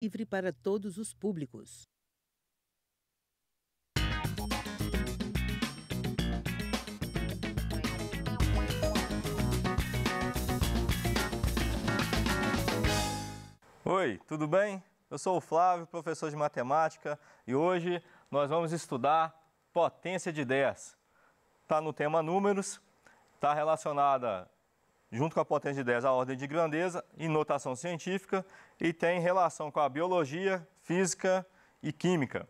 livre para todos os públicos. Oi, tudo bem? Eu sou o Flávio, professor de matemática, e hoje nós vamos estudar potência de 10. Está no tema números, está relacionada junto com a potência de 10 à ordem de grandeza e notação científica e tem relação com a biologia, física e química.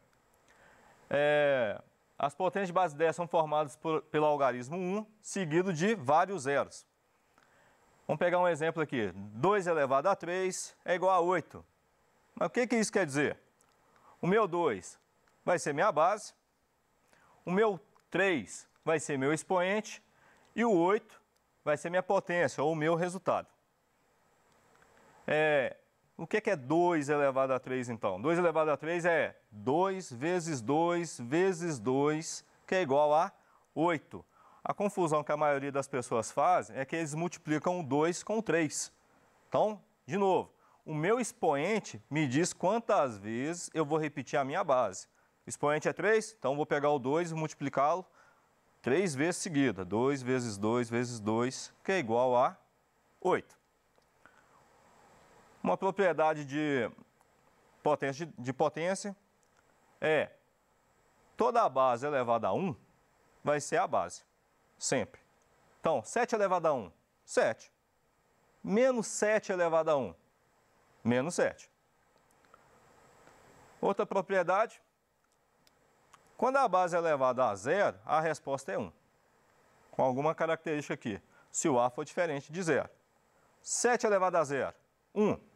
As potências de base 10 são formadas pelo algarismo 1, seguido de vários zeros. Vamos pegar um exemplo aqui. 2 elevado a 3 é igual a 8. Mas o que isso quer dizer? O meu 2 vai ser minha base, o meu 3 vai ser meu expoente e o 8 vai ser minha potência, ou o meu resultado. O que é 2 elevado a 3, então? 2 elevado a 3 é 2 vezes 2 vezes 2, que é igual a 8. A confusão que a maioria das pessoas fazem é que eles multiplicam o 2 com o 3. Então, de novo, o meu expoente me diz quantas vezes eu vou repetir a minha base. O expoente é 3, então vou pegar o 2 e multiplicá-lo 3 vezes seguida. 2 vezes 2 vezes 2, que é igual a 8. Uma propriedade de potência é toda a base elevada a 1 vai ser a base, sempre. Então, 7 elevado a 1, 7. Menos 7 elevado a 1, menos 7. Outra propriedade, quando a base é elevada a 0, a resposta é 1. Com alguma característica aqui, se o A for diferente de 0. 7 elevado a 0, 1.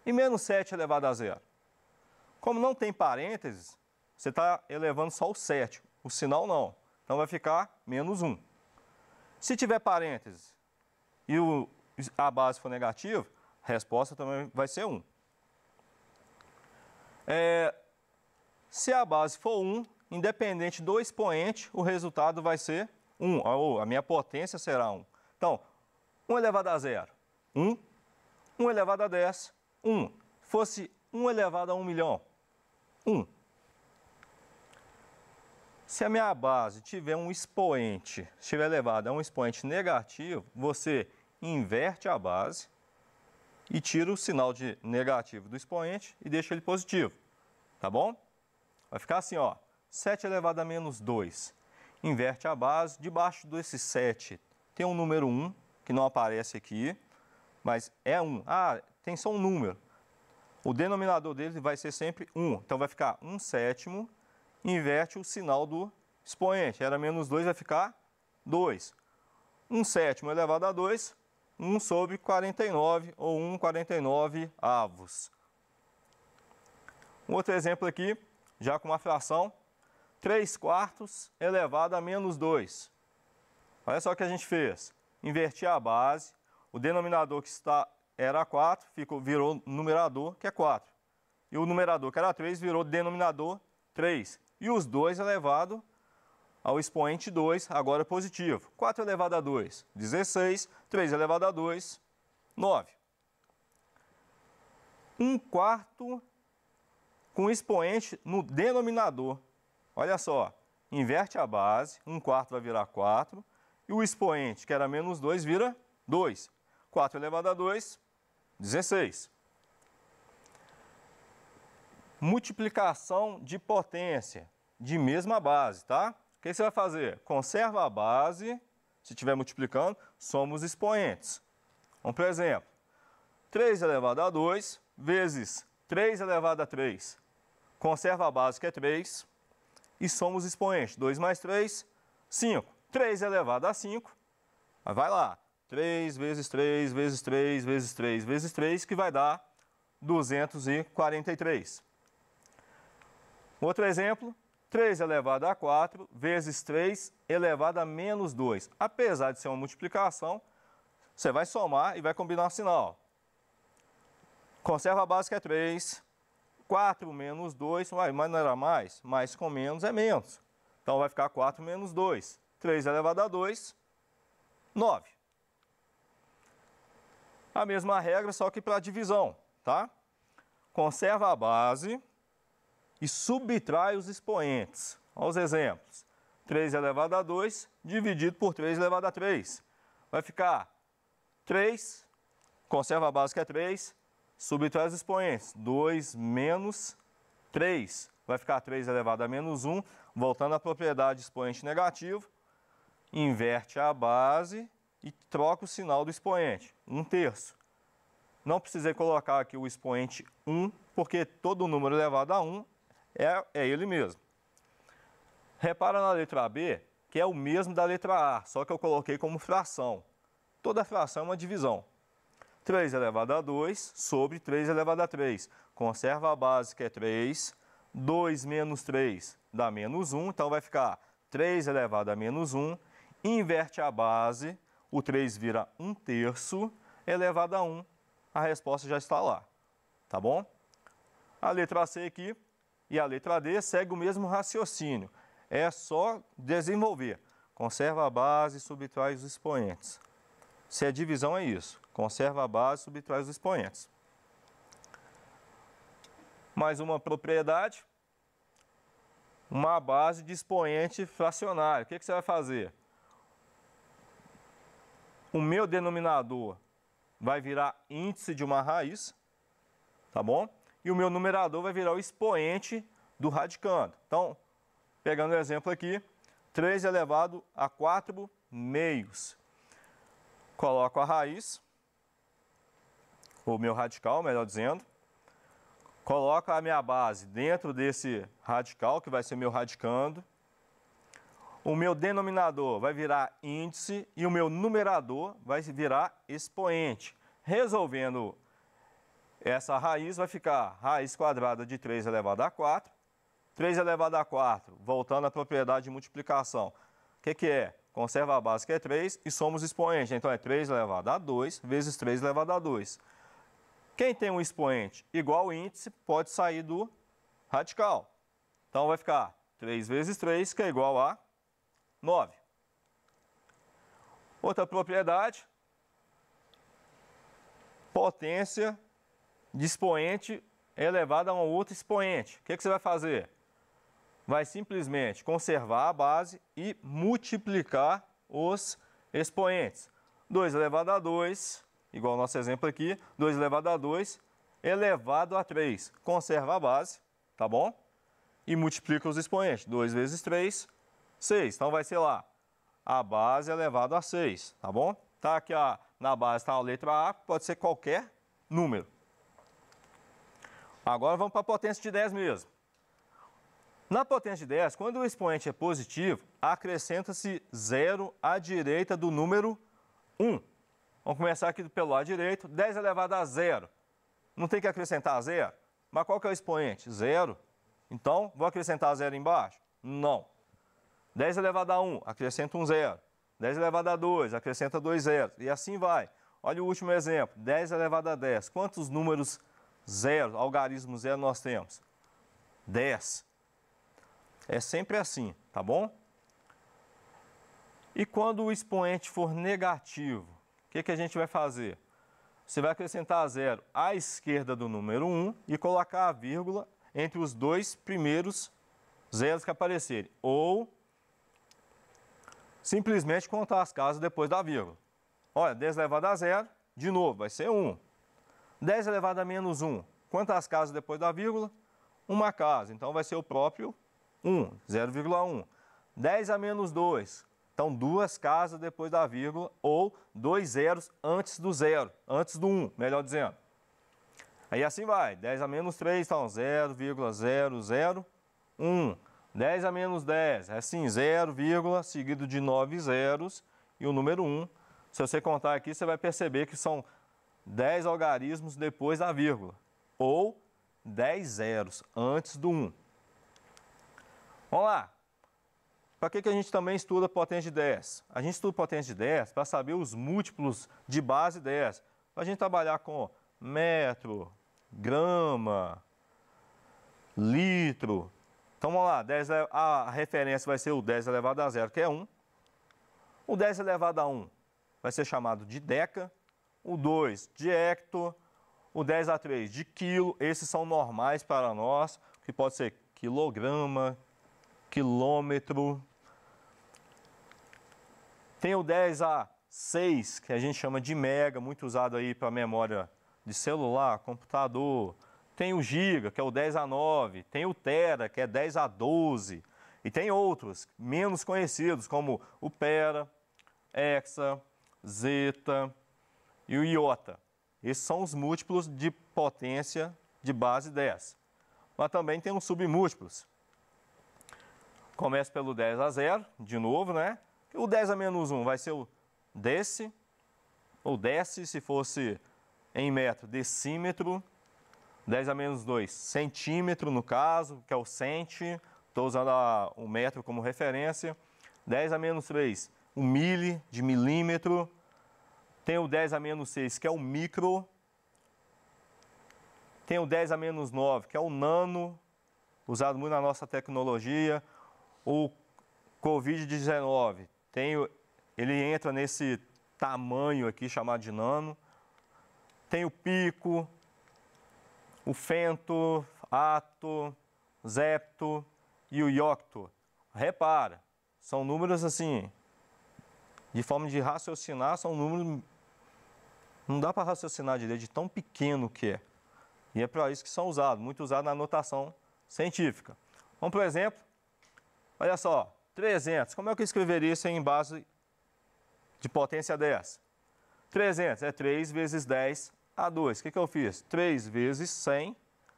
E menos 7 elevado a 0. Como não tem parênteses, você está elevando só o 7, o sinal não. Então vai ficar menos 1. Se tiver parênteses e a base for negativa, a resposta também vai ser 1. Se a base for 1, independente do expoente, o resultado vai ser 1, ou a minha potência será 1. Então, 1 elevado a 0, 1. 1 elevado a 10, 1. Fosse 1 elevado a 1 milhão, 1. Se a minha base tiver um expoente, estiver elevado a um expoente negativo, você inverte a base e tira o sinal de negativo do expoente e deixa ele positivo. Tá bom? Vai ficar assim, ó. 7 elevado a menos 2. Inverte a base. Debaixo desse 7 tem um número 1, que não aparece aqui, mas é 1. Ah, tem só um número. O denominador dele vai ser sempre 1. Então vai ficar 1/7. Inverte o sinal do expoente. Era menos 2, vai ficar 2. 1/7 elevado a 2, 1 sobre 49, ou 1/49 avos. Um outro exemplo aqui, já com uma fração, 3/4 elevado a menos 2. Olha só o que a gente fez. Inverti a base, o denominador que era 4, virou numerador, que é 4. E o numerador, que era 3, virou denominador 3. E os 2 elevado ao expoente 2, agora positivo. 4 elevado a 2, 16. 3 elevado a 2, 9. 1/4 com expoente no denominador. Olha só, inverte a base, 1/4 vai virar 4. E o expoente, que era menos 2, vira 2. 4 elevado a 2, 16. Multiplicação de potência de mesma base, tá? O que você vai fazer? Conserva a base, se estiver multiplicando, somos expoentes. Vamos para o exemplo. 3 elevado a 2 vezes 3 elevado a 3. Conserva a base, que é 3, e somos expoentes. 2 mais 3, 5. 3 elevado a 5, vai lá. 3 vezes 3 vezes 3 vezes 3 vezes 3, que vai dar 243. Outro exemplo, 3 elevado a 4 vezes 3 elevado a menos 2. Apesar de ser uma multiplicação, você vai somar e vai combinar o sinal. Conserva a base, que é 3. 4 menos 2, mas não era mais? Mais com menos é menos. Então vai ficar 4 menos 2. 3 elevado a 2, 9. A mesma regra, só que para a divisão, tá? conserva a base e subtrai os expoentes. Olha os exemplos. 3 elevado a 2 dividido por 3 elevado a 3. Vai ficar 3, conserva a base que é 3, subtrai os expoentes. 2 menos 3. Vai ficar 3 elevado a menos 1, voltando à propriedade de expoente negativo. Inverte a base e troca o sinal do expoente, 1/3. Não precisei colocar aqui o expoente 1, porque todo número elevado a 1 é ele mesmo. Repara na letra B, que é o mesmo da letra A, só que eu coloquei como fração. Toda fração é uma divisão. 3 elevado a 2 sobre 3 elevado a 3. Conserva a base, que é 3. 2 menos 3 dá menos 1, então vai ficar 3 elevado a menos 1. Inverte a base, o 3 vira 1/3 elevado a 1. A resposta já está lá, tá bom? A letra C aqui e a letra D segue o mesmo raciocínio. É só desenvolver. Conserva a base e subtrai os expoentes. Se é divisão, é isso. Conserva a base e subtrai os expoentes. Mais uma propriedade. Uma base de expoente fracionário. O que você vai fazer? O meu denominador vai virar índice de uma raiz, tá bom? E o meu numerador vai virar o expoente do radicando. Então, pegando o exemplo aqui, 3 elevado a 4 meios. Coloco a raiz, o meu radical, melhor dizendo. Coloco a minha base dentro desse radical, que vai ser meu radicando. O meu denominador vai virar índice e o meu numerador vai virar expoente. Resolvendo essa raiz, vai ficar raiz quadrada de 3 elevado a 4. 3 elevado a 4, voltando à propriedade de multiplicação. O que é? Conserva a base, que é 3, e somos expoente. Então, é 3 elevado a 2 vezes 3 elevado a 2. Quem tem um expoente igual ao índice pode sair do radical. Então, vai ficar 3 vezes 3, que é igual a 9. Outra propriedade, potência de expoente elevada a um outro expoente. O que você vai fazer? Vai simplesmente conservar a base e multiplicar os expoentes. 2 elevado a 2, igual ao nosso exemplo aqui, 2 elevado a 2 elevado a 3. Conserva a base, tá bom? E multiplica os expoentes. 2 vezes 3, 6. Então, vai ser lá, a base elevado a 6, tá bom? Tá aqui na base está a letra A, pode ser qualquer número. Agora, vamos para a potência de 10 mesmo. Na potência de 10, quando o expoente é positivo, acrescenta-se 0 à direita do número 1. Vamos começar aqui pelo lado direito. 10 elevado a 0. Não tem que acrescentar 0? Mas qual que é o expoente? 0. Então, vou acrescentar 0 embaixo? Não. 10 elevado a 1, acrescenta um 0. 10 elevado a 2, acrescenta 2 zeros. E assim vai. Olha o último exemplo. 10 elevado a 10. Quantos números zeros, algarismo zero, nós temos? 10. É sempre assim, tá bom? E quando o expoente for negativo, o que a gente vai fazer? Você vai acrescentar 0 à esquerda do número 1 e colocar a vírgula entre os dois primeiros zeros que aparecerem. Ou simplesmente contar as casas depois da vírgula. Olha, 10 elevado a 0, de novo, vai ser 1. 10 elevado a menos 1, quantas casas depois da vírgula? Uma casa, então vai ser o próprio 1, 0,1. 10 a menos 2, então 2 casas depois da vírgula, ou 2 zeros antes do 0, antes do 1, melhor dizendo. Aí assim vai, 10 a menos 3, então 0,001. 10 a menos 10, é assim, 0, seguido de 9 zeros e o número 1. Se você contar aqui, você vai perceber que são 10 algarismos depois da vírgula, ou 10 zeros antes do 1. Vamos lá. Para que a gente também estuda potência de 10? A gente estuda potência de 10 para saber os múltiplos de base 10. Para a gente trabalhar com metro, grama, litro. Então, vamos lá. A referência vai ser o 10 elevado a 0, que é 1. O 10 elevado a 1 vai ser chamado de deca. O 2 de hecto. O 10 a 3 de quilo, esses são normais para nós, que pode ser quilograma, quilômetro. Tem o 10 a 6, que a gente chama de mega, muito usado aí para memória de celular, computador. Tem o giga, que é o 10 a 9. Tem o tera, que é 10 a 12. E tem outros, menos conhecidos, como o pera, hexa, zeta e o iota. Esses são os múltiplos de potência de base 10. Mas também tem os submúltiplos. Começa pelo 10 a 0, de novo, né? O 10 a menos 1 vai ser o desse, ou desce, se fosse em metro, decímetro. 10 a menos 2, centímetro no caso, que é o centi. Estou usando o metro como referência. 10 a menos 3, o mili, de milímetro. Tem o 10 a menos 6, que é o micro. Tem o 10 a menos 9, que é o nano, usado muito na nossa tecnologia. O Covid-19, ele entra nesse tamanho aqui chamado de nano. Tem o pico, o fento, ato, zepto e o iocto. Repara, são números assim, de forma de raciocinar, são números, não dá para raciocinar direito de tão pequeno que é. E é para isso que são usados, muito usados na notação científica. Vamos para o exemplo. Olha só, 300, como é que eu escreveria isso em base de potência 10? 300 é 3 vezes 10 a 2. O que eu fiz? 3 vezes 100. O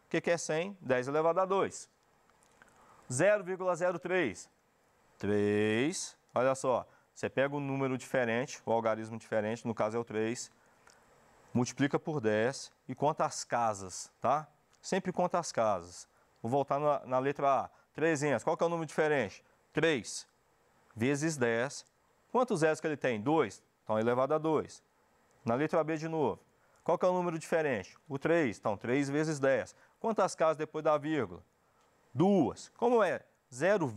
que é 100? 10 elevado a 2. 0,03. 3. Olha só, você pega um número diferente, o algarismo diferente, no caso é o 3, multiplica por 10 e conta as casas, tá? Sempre conta as casas. Vou voltar na letra A. 300. Qual que é o número diferente? 3 vezes 10. Quantos zeros que ele tem? 2. Então, elevado a 2. Na letra B de novo. Qual que é o número diferente? O 3. Então, 3 vezes 10. Quantas casas depois da vírgula? 2. Como é 0,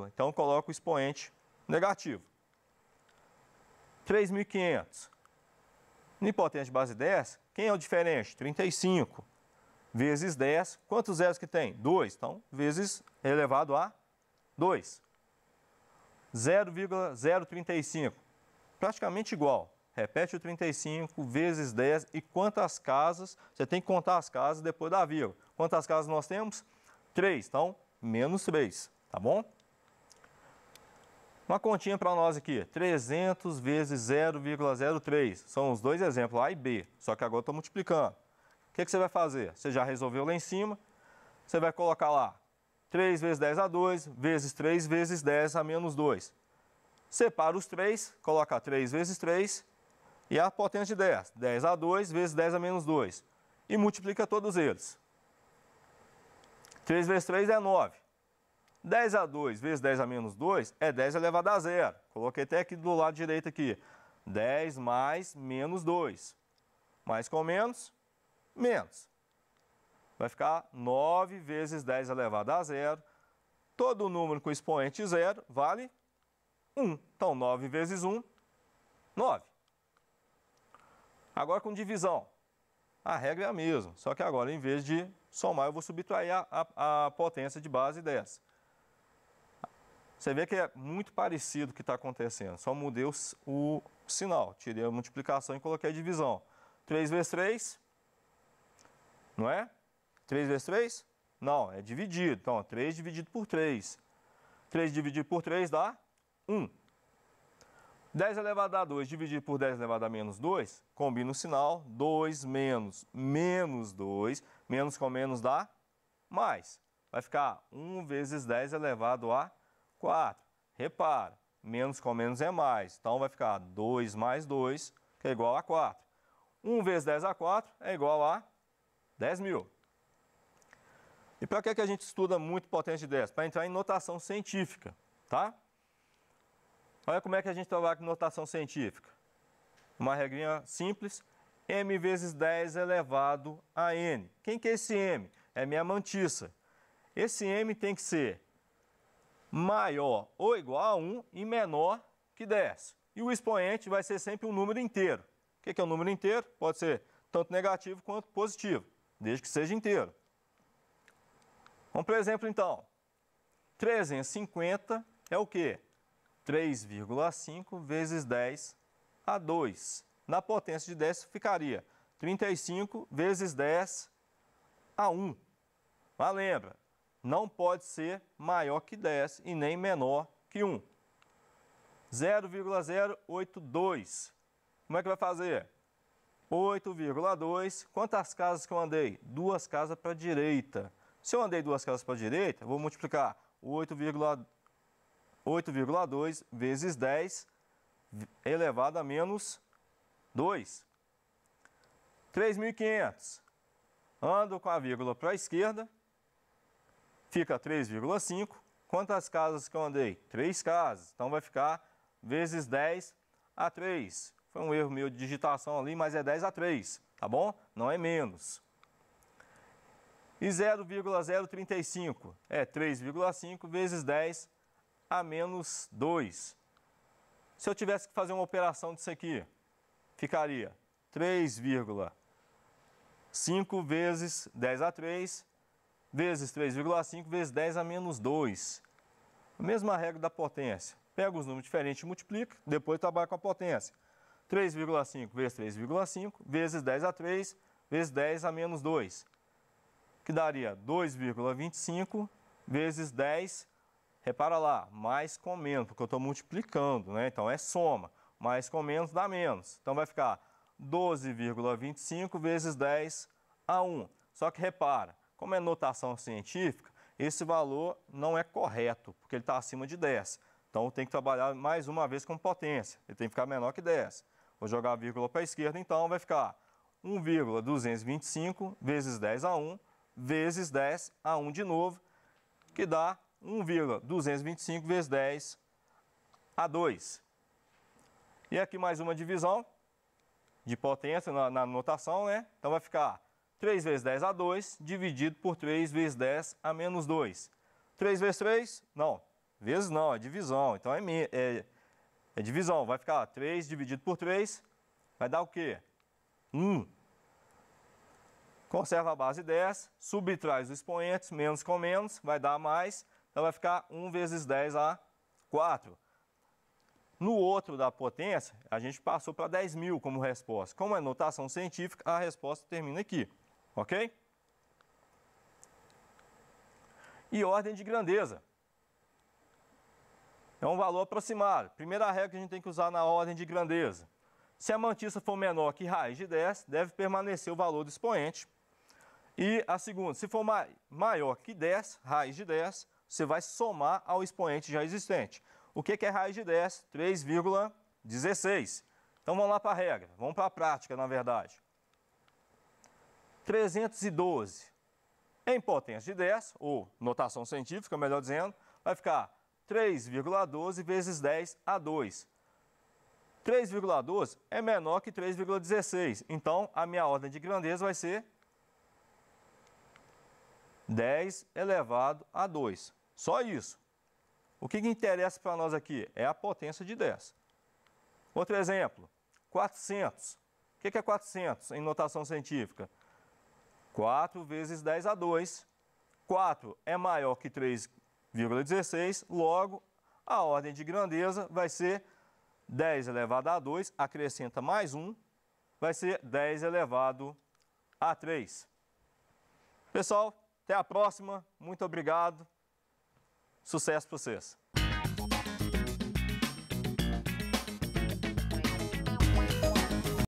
então eu coloco o expoente negativo. 3.500. No potência de base 10, quem é o diferente? 35. Vezes 10. Quantos zeros que tem? 2. Então, vezes elevado a 2. 0,035. Praticamente igual. Repete o 35 vezes 10. E quantas casas? Você tem que contar as casas depois da vírgula. Quantas casas nós temos? 3. Então, menos 3. Tá bom? Uma continha para nós aqui. 300 vezes 0,03. São os dois exemplos, A e B. Só que agora eu estou multiplicando. O que você vai fazer? Você já resolveu lá em cima. Você vai colocar lá 3 vezes 10 a 2, vezes 3 vezes 10 a menos 2. Separa os 3, coloca 3 vezes 3 e a potência de 10. 10 a 2 vezes 10 a menos 2. E multiplica todos eles. 3 vezes 3 é 9. 10 a 2 vezes 10 a menos 2 é 10 elevado a 0. Coloquei até aqui do lado direito aqui. 10 mais menos 2. Mais com menos, menos. Vai ficar 9 vezes 10 elevado a 0. Todo número com expoente 0 vale 1. Então, 9 vezes 1, 9. Agora com divisão. A regra é a mesma, só que agora em vez de somar eu vou subtrair a potência de base 10. Você vê que é muito parecido o que está acontecendo, só mudei o sinal. Tirei a multiplicação e coloquei a divisão. 3 vezes 3, não é? 3 vezes 3? Não, é dividido. Então, 3 dividido por 3. 3 dividido por 3 dá 1. 10 elevado a 2 dividido por 10 elevado a menos 2, combina o sinal. 2 menos menos 2, menos com menos dá mais. Vai ficar 1 vezes 10 elevado a 4. Repara, menos com menos é mais. Então, vai ficar 2 mais 2, que é igual a 4. 1 vezes 10 a 4 é igual a 10.000. E para que a gente estuda muito potência de 10? Para entrar em notação científica, tá? Olha como é que a gente trabalha com notação científica. Uma regrinha simples, m vezes 10 elevado a n. Quem que é esse m? É minha mantissa. Esse m tem que ser maior ou igual a 1 e menor que 10. E o expoente vai ser sempre um número inteiro. O que é um número inteiro? Pode ser tanto negativo quanto positivo, desde que seja inteiro. Vamos para o exemplo, então. 350 é o quê? 3,5 vezes 10 a 2. Na potência de 10 ficaria 35 vezes 10 a 1. Mas lembra, não pode ser maior que 10 e nem menor que 1. 0,082. Como é que vai fazer? 8,2. Quantas casas que eu andei? 2 casas para a direita. Se eu andei 2 casas para a direita, eu vou multiplicar 8,2 vezes 10 elevado a menos 2. 3.500. Ando com a vírgula para a esquerda, fica 3,5. Quantas casas que eu andei? 3 casas. Então vai ficar vezes 10 a 3. Foi um erro meu de digitação ali, mas é 10 a 3, tá bom? Não é menos. E 0,035 é 3,5 vezes 10 a menos 2. Se eu tivesse que fazer uma operação disso aqui, ficaria 3,5 vezes 10 a 3 vezes 3,5 vezes 10 a menos 2. A mesma regra da potência. Pega os números diferentes e multiplica, depois trabalha com a potência. 3,5 vezes 3,5 vezes 10 a 3 vezes 10 a menos 2. Que daria 2,25 vezes 10, repara lá, mais com menos, porque eu estou multiplicando, né? Então é soma, mais com menos dá menos. Então vai ficar 12,25 vezes 10 a 1. Só que repara, como é notação científica, esse valor não é correto, porque ele está acima de 10. Então eu tenho que trabalhar mais uma vez com potência, ele tem que ficar menor que 10. Vou jogar a vírgula para a esquerda, então vai ficar 1,225 vezes 10 a 1 vezes 10 a 1 de novo, que dá 1,225 vezes 10 a 2. E aqui mais uma divisão de potência na notação, né? Então vai ficar 3 vezes 10 a 2 dividido por 3 vezes 10 a menos 2. 3 vezes 3? Não. Vezes não, é divisão. Então é divisão. Vai ficar 3 dividido por 3, vai dar o quê? 1. Conserva a base 10, subtrai os expoentes, menos com menos, vai dar mais. Então vai ficar 1 vezes 10 a 4. No outro da potência, a gente passou para 10.000 como resposta. Como é notação científica, a resposta termina aqui. Ok? E ordem de grandeza. É um valor aproximado. Primeira regra que a gente tem que usar na ordem de grandeza. Se a mantissa for menor que raiz de 10, deve permanecer o valor do expoente. E a segunda, se for maior que 10, raiz de 10, você vai somar ao expoente já existente. O que é raiz de 10? 3,16. Então vamos lá para a regra, vamos para a prática, na verdade. 312 em potência de 10, ou notação científica, melhor dizendo, vai ficar 3,12 vezes 10 a 2. 3,12 é menor que 3,16, então a minha ordem de grandeza vai ser 10 elevado a 2. Só isso. O que interessa para nós aqui é a potência de 10. Outro exemplo, 400. O que é 400 em notação científica? 4 vezes 10 a 2. 4 é maior que 3,16, logo a ordem de grandeza vai ser 10 elevado a 2, acrescenta mais 1, vai ser 10 elevado a 3. Pessoal, até a próxima. Muito obrigado. Sucesso para vocês.